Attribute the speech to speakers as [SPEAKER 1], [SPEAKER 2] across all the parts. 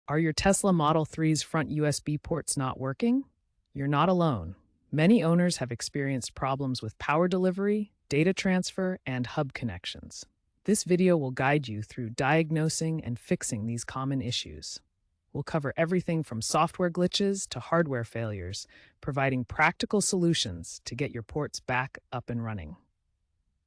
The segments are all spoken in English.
[SPEAKER 1] Are your Tesla Model 3's front USB ports not working? You're not alone. Many owners have experienced problems with power delivery, data transfer, and hub connections. This video will guide you through diagnosing and fixing these common issues. We'll cover everything from software glitches to hardware failures, providing practical solutions to get your ports back up and running.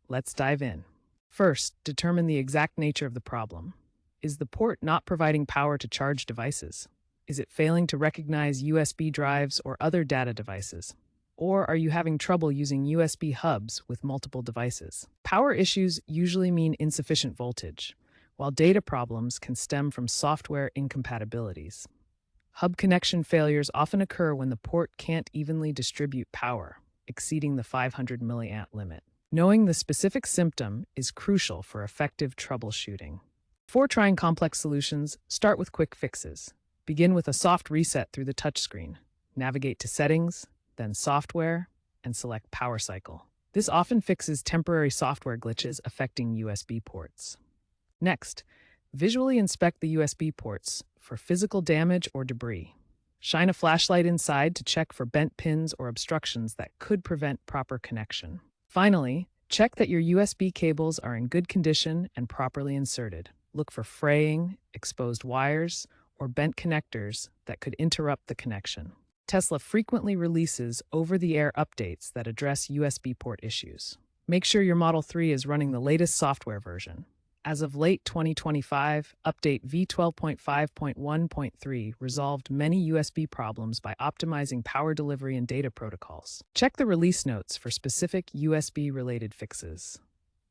[SPEAKER 1] Let's dive in. First, determine the exact nature of the problem. Is the port not providing power to charge devices? Is it failing to recognize USB drives or other data devices? Or are you having trouble using USB hubs with multiple devices? Power issues usually mean insufficient voltage, while data problems can stem from software incompatibilities. Hub connection failures often occur when the port can't evenly distribute power, exceeding the 500 milliamp limit. Knowing the specific symptom is crucial for effective troubleshooting. Before trying complex solutions, start with quick fixes. Begin with a soft reset through the touchscreen. Navigate to Settings, then Software, and select Power Cycle. This often fixes temporary software glitches affecting USB ports. Next, visually inspect the USB ports for physical damage or debris. Shine a flashlight inside to check for bent pins or obstructions that could prevent proper connection. Finally, check that your USB cables are in good condition and properly inserted. Look for fraying, exposed wires, or bent connectors that could interrupt the connection. Tesla frequently releases over-the-air updates that address USB port issues. Make sure your Model 3 is running the latest software version. As of late 2025, update v12.5.1.3 resolved many USB problems by optimizing power delivery and data protocols. Check the release notes for specific USB-related fixes.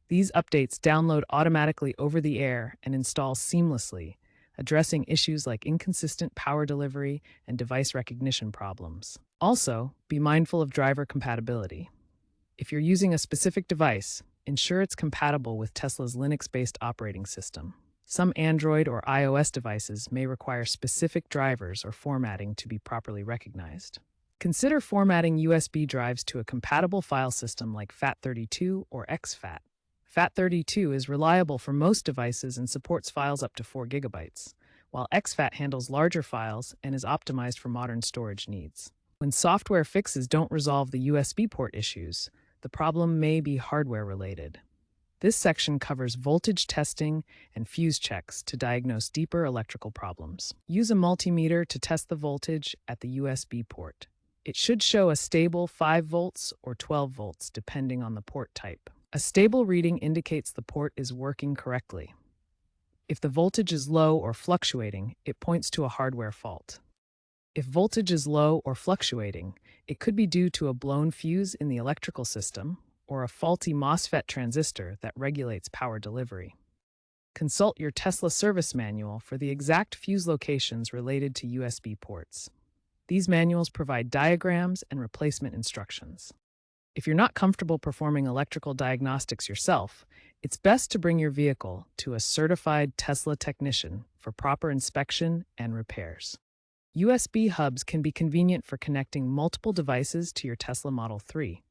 [SPEAKER 1] These updates download automatically over the air and install seamlessly, addressing issues like inconsistent power delivery and device recognition problems. Also, be mindful of driver compatibility. If you're using a specific device, ensure it's compatible with Tesla's Linux-based operating system. Some Android or iOS devices may require specific drivers or formatting to be properly recognized. Consider formatting USB drives to a compatible file system like FAT32 or exFAT. FAT32 is reliable for most devices and supports files up to 4 GB, while exFAT handles larger files and is optimized for modern storage needs. When software fixes don't resolve the USB port issues, the problem may be hardware-related. This section covers voltage testing and fuse checks to diagnose deeper electrical problems. Use a multimeter to test the voltage at the USB port. It should show a stable 5 volts or 12 volts depending on the port type. A stable reading indicates the port is working correctly. If the voltage is low or fluctuating, it points to a hardware fault. If voltage is low or fluctuating, it could be due to a blown fuse in the electrical system or a faulty MOSFET transistor that regulates power delivery. Consult your Tesla service manual for the exact fuse locations related to USB ports. These manuals provide diagrams and replacement instructions. If you're not comfortable performing electrical diagnostics yourself, it's best to bring your vehicle to a certified Tesla technician for proper inspection and repairs. USB hubs can be convenient for connecting multiple devices to your Tesla Model 3,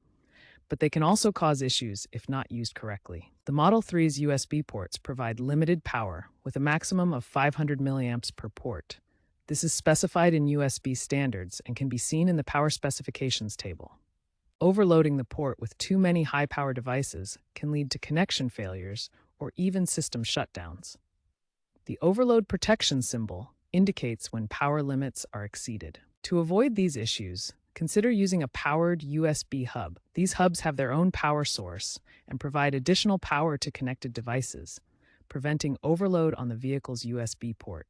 [SPEAKER 1] but they can also cause issues if not used correctly. The Model 3's USB ports provide limited power with a maximum of 500 milliamps per port. This is specified in USB standards and can be seen in the power specifications table. Overloading the port with too many high-power devices can lead to connection failures or even system shutdowns. The overload protection symbol indicates when power limits are exceeded. To avoid these issues, consider using a powered USB hub. These hubs have their own power source and provide additional power to connected devices, preventing overload on the vehicle's USB port.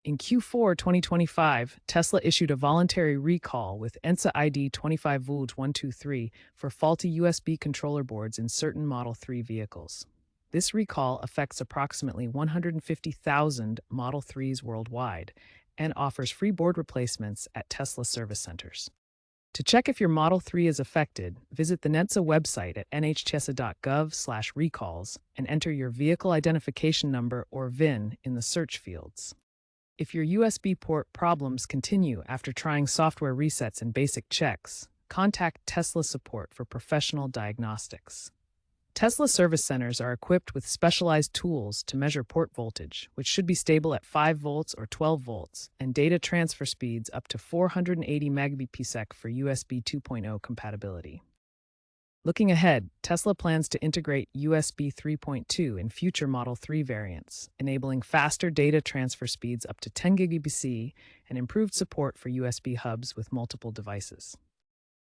[SPEAKER 1] In Q4 2025, Tesla issued a voluntary recall with ENSA ID 25V123 for faulty USB controller boards in certain Model 3 vehicles. This recall affects approximately 150,000 Model 3s worldwide and offers free board replacements at Tesla service centers. To check if your Model 3 is affected, visit the NHTSA website at nhtesa.gov/recalls and enter your vehicle identification number or VIN in the search fields. If your USB port problems continue after trying software resets and basic checks, contact Tesla support for professional diagnostics. Tesla service centers are equipped with specialized tools to measure port voltage, which should be stable at 5 volts or 12 volts, and data transfer speeds up to 480 Mbps for USB 2.0 compatibility. Looking ahead, Tesla plans to integrate USB 3.2 in future Model 3 variants, enabling faster data transfer speeds up to 10 Gbps and improved support for USB hubs with multiple devices.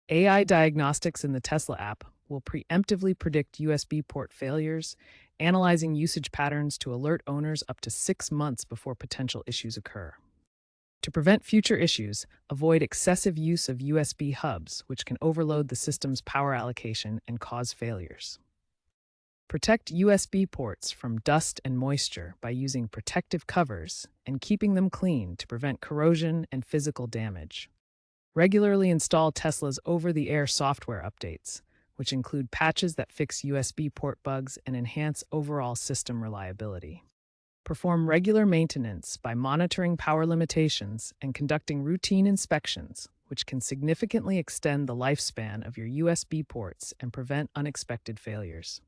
[SPEAKER 1] AI diagnostics in the Tesla app will preemptively predict USB port failures, analyzing usage patterns to alert owners up to 6 months before potential issues occur. To prevent future issues, avoid excessive use of USB hubs, which can overload the system's power allocation and cause failures. Protect USB ports from dust and moisture by using protective covers and keeping them clean to prevent corrosion and physical damage. Regularly install Tesla's over-the-air software updates, which include patches that fix USB port bugs and enhance overall system reliability. Perform regular maintenance by monitoring power limitations and conducting routine inspections, which can significantly extend the lifespan of your USB ports and prevent unexpected failures.